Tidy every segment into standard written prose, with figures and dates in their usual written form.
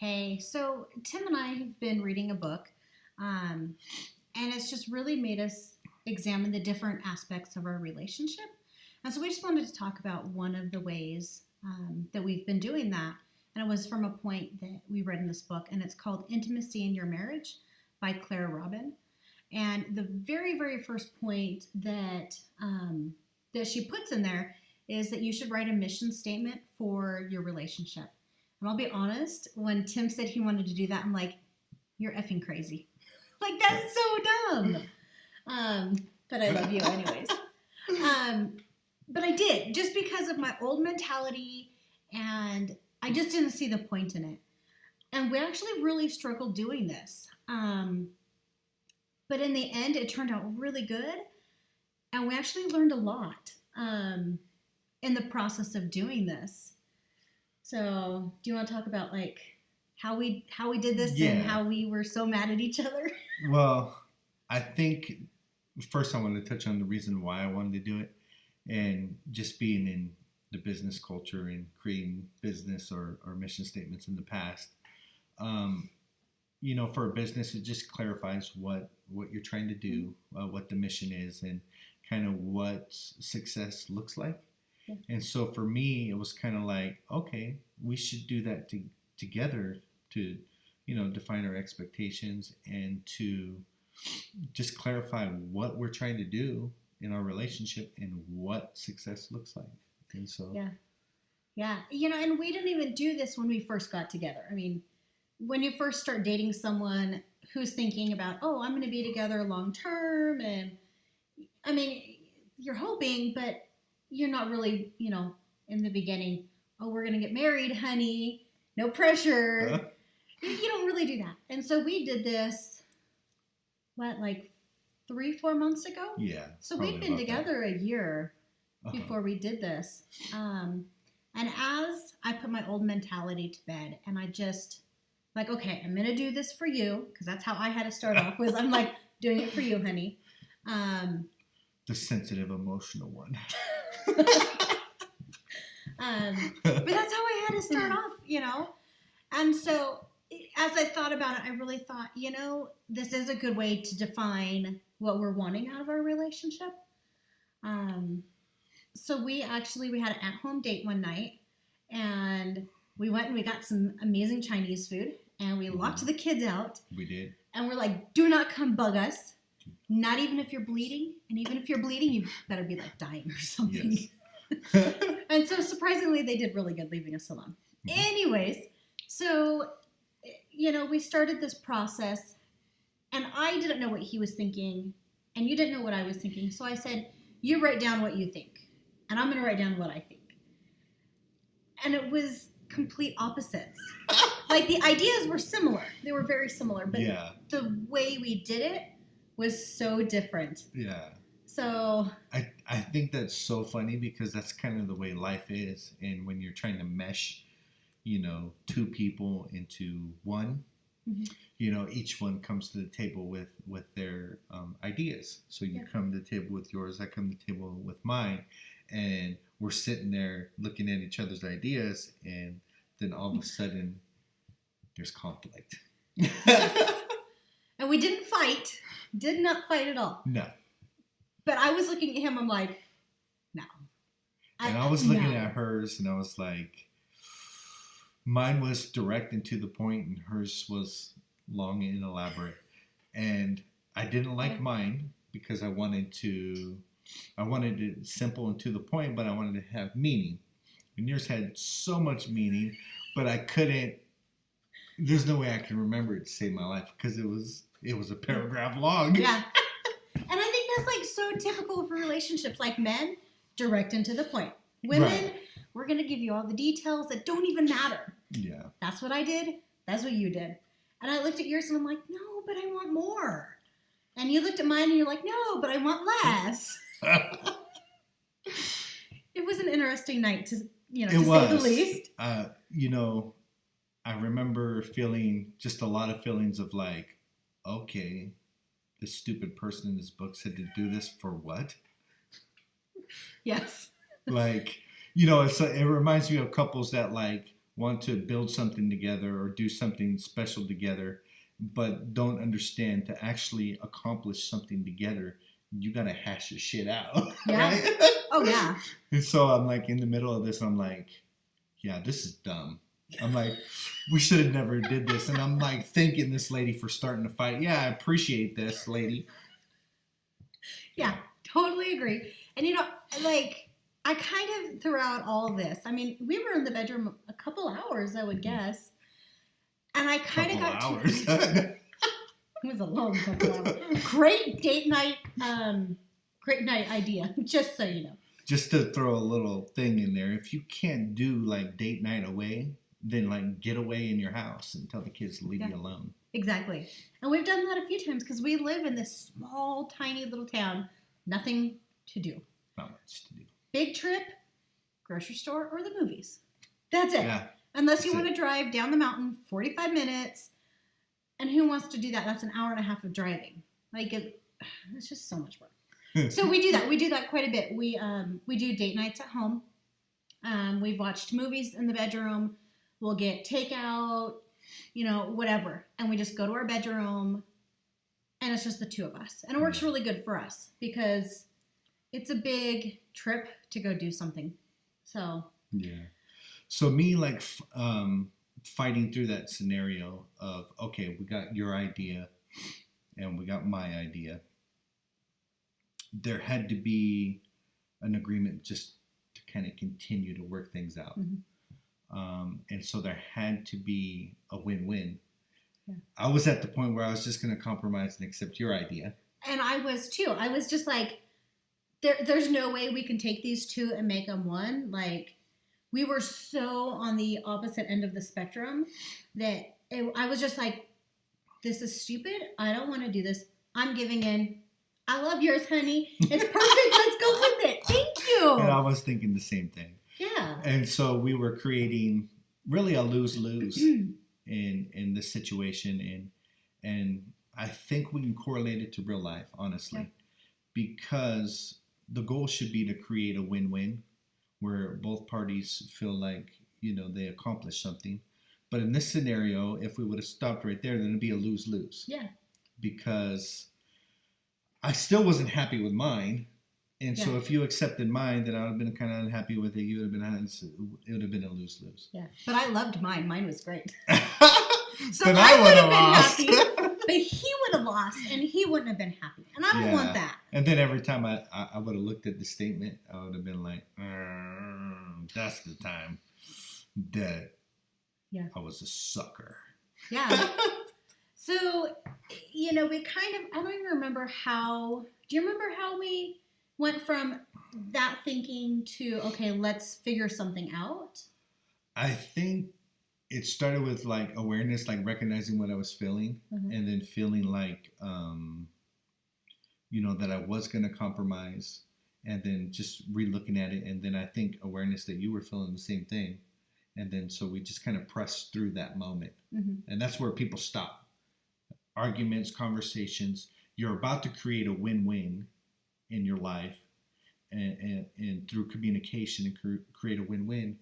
Hey, so Tim and I have been reading a book, um, and it's just really made us examine the different aspects of our relationship. And so we just wanted to talk about one of the ways that we've been doing that. And it was from a point that we read in this book, and it's called Intimacy in Your Marriage by Claire Robin. And the very, very first point that she puts in there is that you should write a mission statement for your relationship. And I'll be honest, when Tim said he wanted to do that, I'm like, you're effing crazy. Like, that's so dumb. But I love you anyways. But I did, just because of my old mentality, and I just didn't see the point in it. And we actually really struggled doing this. But in the end, it turned out really good. And we actually learned a lot in the process of doing this. So, do you want to talk about like how we did this and how we were so mad at each other? Well, I think first I want to touch on the reason why I wanted to do it, and just being in the business culture and creating business or mission statements in the past. For a business, it just clarifies what you're trying to do, what the mission is, and kind of what success looks like. Yeah. And so for me, it was kind of like, okay, we should do that together to, define our expectations and to just clarify what we're trying to do in our relationship and what success looks like. And so, yeah, and we didn't even do this when we first got together. I mean, when you first start dating someone who's thinking about, oh, I'm going to be together long term, and I mean, you're hoping, but you're not really, in the beginning, oh, we're going to get married, honey, no pressure. Uh-huh. You don't really do that. And so we did this, like 3-4 months ago? Yeah. So we'd been together a year before we did this. And as I put my old mentality to bed, and I just, like, okay, I'm going to do this for you, because that's how I had to start off, was I'm like, doing it for you, honey. The sensitive, emotional one. But that's how I had to start off, And so as I thought about it, I really thought, this is a good way to define what we're wanting out of our relationship. So we had an at-home date one night, and we went and we got some amazing Chinese food, and we locked the kids out. We did. And we're like, do not come bug us. Not even if you're bleeding. And even if you're bleeding, you better be like dying or something. Yes. And so surprisingly, they did really good leaving us alone. Mm-hmm. Anyways, so, we started this process, and I didn't know what he was thinking, and you didn't know what I was thinking. So I said, you write down what you think, and I'm going to write down what I think. And it was complete opposites. Like, the ideas were similar. They were very similar, but the way we did it was so different. Yeah. So I think that's so funny, because that's kind of the way life is. And when you're trying to mesh, two people into one, mm-hmm. Each one comes to the table with their ideas. So you come to the table with yours, I come to the table with mine, and we're sitting there looking at each other's ideas, and then all of a sudden there's conflict. Yes. And we didn't fight. Did not fight at all. No. But I was looking at him, I'm like, no. And I was looking at hers, and I was like, mine was direct and to the point, and hers was long and elaborate. And I didn't like mine, because I wanted it simple and to the point, but I wanted to have meaning. And yours had so much meaning, but I couldn't, there's no way I can remember it to save my life, because it was a paragraph long. Yeah. And I think that's like so typical for relationships. Like, men, direct and to the point. Women, we're going to give you all the details that don't even matter. Yeah. That's what I did. That's what you did. And I looked at yours and I'm like, no, but I want more. And you looked at mine and you're like, no, but I want less. It was an interesting night to say the least. I remember feeling just a lot of feelings of like, okay, this stupid person in this book said to do this for what? Yes. Like, it reminds me of couples that like want to build something together or do something special together, but don't understand to actually accomplish something together, you gotta hash your shit out. Yeah. Right? Oh, yeah. And so I'm like in the middle of this, I'm like, yeah, this is dumb. I'm like, we should have never did this. And I'm like thanking this lady for starting to fight. Yeah, I appreciate this, lady. Yeah, totally agree. And like, I kind of throughout all this, I mean, we were in the bedroom a couple hours, I would guess. And I kind of got hours. to it was a long couple hours. Great date night, great night idea, just so you know. Just to throw a little thing in there, if you can't do like date night away, then like get away in your house and tell the kids to leave you alone. Exactly. And we've done that a few times because we live in this small, tiny little town. Nothing to do. Not much to do. Big trip, grocery store, or the movies. That's it. Yeah. Unless you want to drive down the mountain 45 minutes. And who wants to do that? That's an hour and a half of driving. Like, it's just so much work. So we do that. We do that quite a bit. We do date nights at home. We've watched movies in the bedroom. We'll get takeout, whatever. And we just go to our bedroom, and it's just the two of us. And it works really good for us because it's a big trip to go do something. So. Yeah. So me, like, fighting through that scenario of, okay, we got your idea and we got my idea. There had to be an agreement just to kind of continue to work things out. Mm-hmm. And so there had to be a win-win. Yeah. I was at the point where I was just going to compromise and accept your idea. And I was too. I was just like, there's no way we can take these two and make them one. Like, we were so on the opposite end of the spectrum that I was just like, this is stupid. I don't want to do this. I'm giving in. I love yours, honey. It's perfect. Let's go with it. Thank you. And I was thinking the same thing. Yeah. And so we were creating really a lose-lose in this situation. And I think we can correlate it to real life, honestly, because the goal should be to create a win-win where both parties feel like, they accomplished something. But in this scenario, if we would have stopped right there, then it'd be a lose-lose. Yeah. Because I still wasn't happy with mine. And so if you accepted mine, then I would have been kind of unhappy with it. It would have been a lose-lose. Yeah. But I loved mine. Mine was great. So then I would have been lost. happy, but he would have lost, and he wouldn't have been happy. And I don't want that. And then every time I would have looked at the statement, I would have been like, that's the time that I was a sucker. Yeah. So, we kind of, I don't even remember how, do you remember how we went from that thinking to, okay, let's figure something out? I think it started with like awareness, like recognizing what I was feeling, and then feeling like, that I was going to compromise, and then just re-looking at it. And then I think awareness that you were feeling the same thing. And then so we just kind of pressed through that moment. And that's where people stop. Arguments, conversations. You're about to create a win-win in your life, and through communication and create a win-win.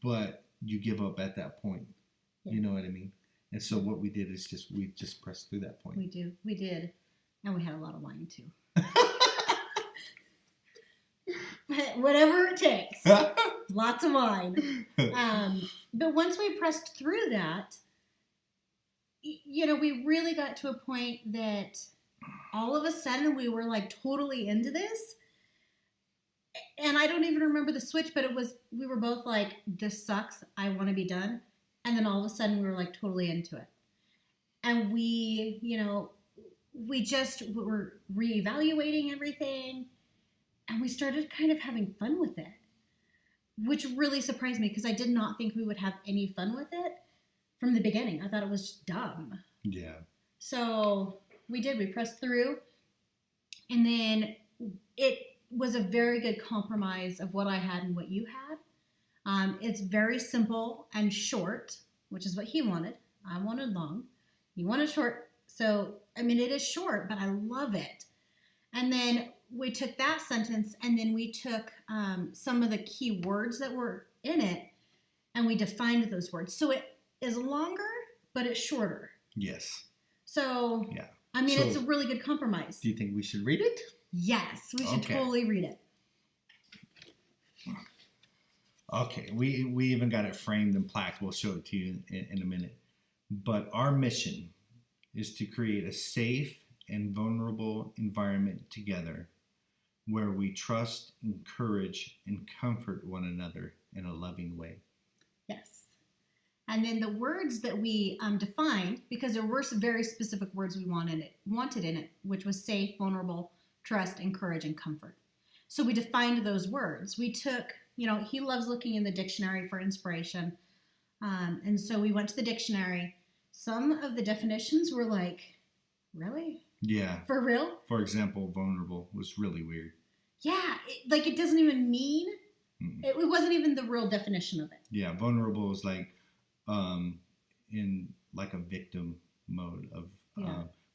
But you give up at that point. You know what I mean? And so what we did is we just pressed through that point. We did. And we had a lot of wine too. Whatever it takes. Lots of wine. But once we pressed through that, we really got to a point that all of a sudden we were like totally into this. And I don't even remember the switch, but we were both like, this sucks. I want to be done. And then all of a sudden we were like totally into it. And we just were reevaluating everything. And we started kind of having fun with it, which really surprised me because I did not think we would have any fun with it from the beginning. I thought it was just dumb. Yeah. So we did. We pressed through. And then it was a very good compromise of what I had and what you had. It's very simple and short, which is what he wanted. I wanted long. He wanted short. So, it is short, but I love it. And then we took that sentence and then we took some of the key words that were in it and we defined those words. So it is longer, but it's shorter. Yes. So, Yeah. I mean, So, it's a really good compromise. Do you think we should read it? Yes, we should totally read it. Okay, we even got it framed in plaque. We'll show it to you in a minute. But our mission is to create a safe and vulnerable environment together where we trust, encourage, and comfort one another in a loving way. Yes. And then the words that we defined, because there were some very specific words we wanted in it, which was safe, vulnerable, trust, encourage, and comfort. So we defined those words. We took, he loves looking in the dictionary for inspiration. And so we went to the dictionary. Some of the definitions were like, really? Yeah. For real? For example, vulnerable was really weird. Yeah. It doesn't even mean, it wasn't even the real definition of it. Yeah. Vulnerable is like in like a victim mode of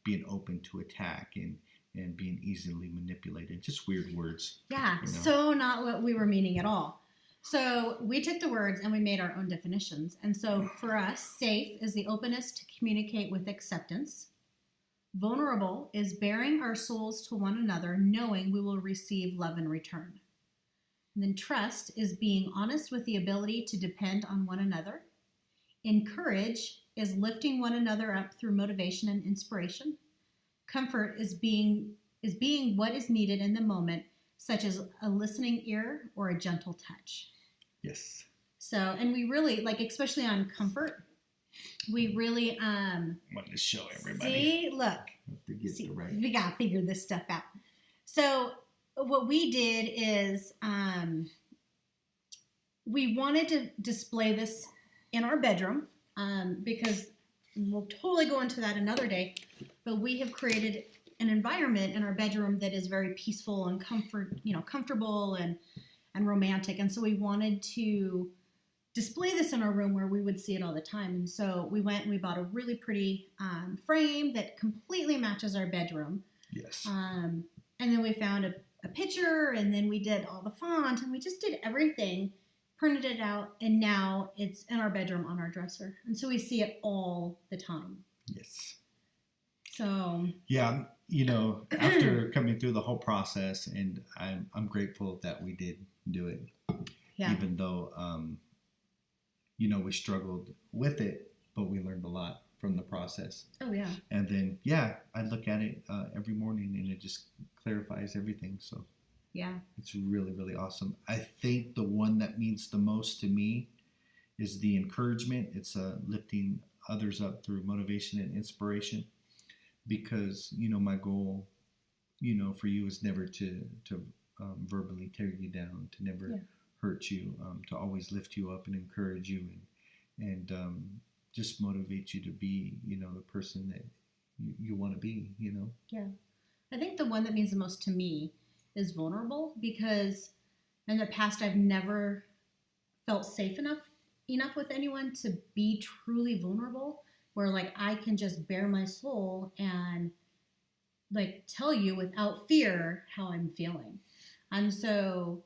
being open to attack and being easily manipulated. Just weird words. Yeah. So not what we were meaning at all. So we took the words and we made our own definitions. And so for us, safe is the openness to communicate with acceptance. Vulnerable is bearing our souls to one another, knowing we will receive love in return. And then trust is being honest with the ability to depend on one another. Encourage is lifting one another up through motivation and inspiration. Comfort is being what is needed in the moment, such as a listening ear or a gentle touch. Yes. So, and we really, especially on comfort, we really wanted to show everybody. See, look. We got to figure this stuff out. So what we did is we wanted to display this in our bedroom because we'll totally go into that another day, but we have created an environment in our bedroom that is very peaceful and comfortable and romantic. And so we wanted to display this in our room where we would see it all the time. And so we went and we bought a really pretty frame that completely matches our bedroom. Yes. And then we found a picture, and then we did all the font, and we just did everything, printed it out, and now it's in our bedroom on our dresser. And so we see it all the time. Yes. So. Yeah, after coming through the whole process, and I'm grateful that we did do it. Yeah. Even though, we struggled with it, but we learned a lot from the process. Oh, yeah. And then, I look at it every morning, and it just clarifies everything. So, yeah, it's really, really awesome. I think the one that means the most to me is the encouragement. It's lifting others up through motivation and inspiration. Because, my goal, for you is never to verbally tear you down, to never hurt you, to always lift you up and encourage you and just motivate you to be, the person that you want to be, Yeah. I think the one that means the most to me is vulnerable, because in the past I've never felt safe enough with anyone to be truly vulnerable, where I can just bare my soul and tell you without fear how I'm feeling. And so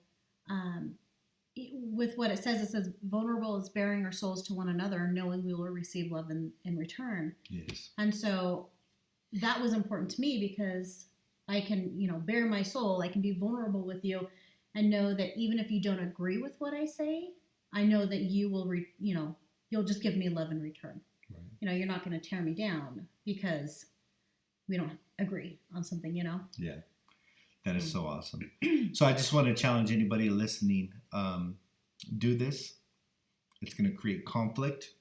with what it says vulnerable is bearing our souls to one another, knowing we will receive love in return. Yes. And so that was important to me, because I can, bare my soul, I can be vulnerable with you and know that even if you don't agree with what I say, I know that you will, you'll just give me love in return. Right. You're not going to tear me down because we don't agree on something, Yeah. That is so awesome. So I just want to challenge anybody listening. Do this. It's going to create conflict.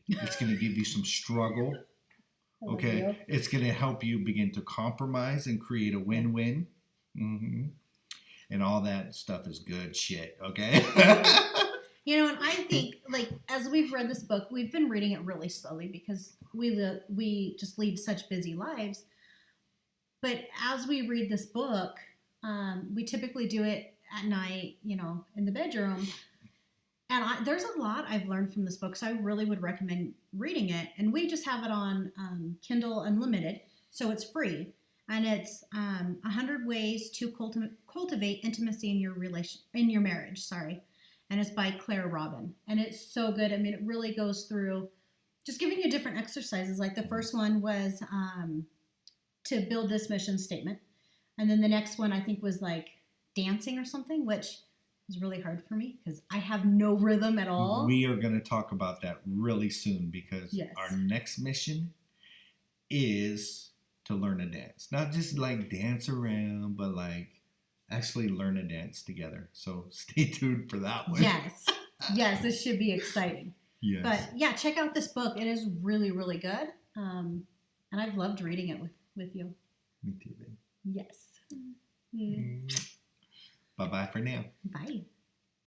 It's going to give you some struggle. Okay. It's going to help you begin to compromise and create a win-win. Mm-hmm. And all that stuff is good shit. Okay. And I think, as we've read this book, we've been reading it really slowly because we just lead such busy lives. But as we read this book, we typically do it at night, in the bedroom. And there's a lot I've learned from this book, so I really would recommend reading it. And we just have it on Kindle Unlimited, so it's free. And it's 100 Ways to Cultivate Intimacy in Your Marriage. and it's by Claire Robin. And it's so good. I mean, it really goes through just giving you different exercises. Like the first one was to build this mission statement. And then the next one I think was like dancing or something, which is really hard for me because I have no rhythm at all. We are going to talk about that really soon because Yes. our next mission is to learn to dance. Not just like dance around, but like actually learn to dance together. So stay tuned for that one. Yes. Yes, this should be exciting. Yes. But yeah, check out this book. It is really, really good. And I've loved reading it with you. Me too, babe. Yes. Mm. Bye-bye for now. Bye.